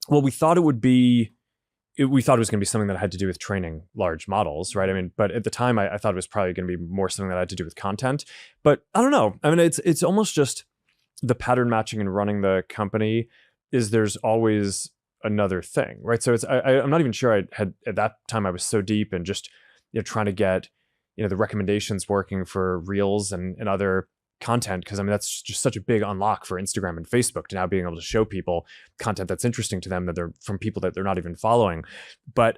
Well, we thought it would be. We thought it was going to be something that had to do with training large models, right? I mean, but at the time, I thought it was probably going to be more something that had to do with content. But I don't know. I mean, it's almost just the pattern matching and running the company is there's always another thing, right? So I'm not even sure I had at that time I was so deep and just trying to get the recommendations working for Reels and other content, because I mean that's just such a big unlock for Instagram and Facebook to now being able to show people content that's interesting to them that they're from people that they're not even following. But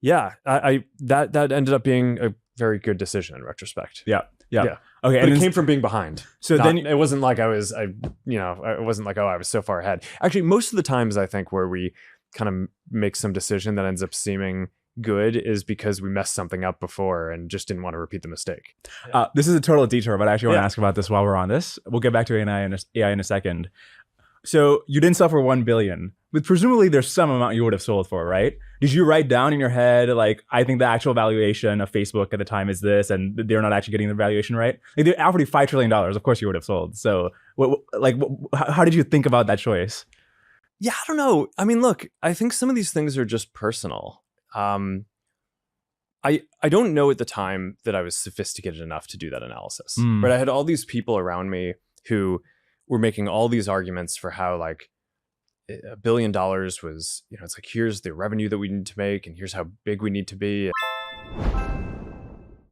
yeah, I that ended up being a very good decision in retrospect. Yeah. Yeah. Okay. But it came from being behind. So then it wasn't like it wasn't like, oh, I was so far ahead. Actually, most of the times I think where we kind of make some decision that ends up seeming good is because we messed something up before and just didn't want to repeat the mistake. This is a total detour, but I actually want to ask about this while we're on this. We'll get back to AI in a second. So you didn't sell for 1 billion, but presumably there's some amount you would have sold for, right? Did you write down in your head, like, I think the actual valuation of Facebook at the time is this, and they're not actually getting the valuation right? Like, they offered you $5 trillion. Of course you would have sold. So how did you think about that choice? Yeah, I don't know. I mean, look, I think some of these things are just personal. I don't know at the time that I was sophisticated enough to do that analysis. But I had all these people around me who were making all these arguments for how like $1 billion was, it's like, here's the revenue that we need to make and here's how big we need to be.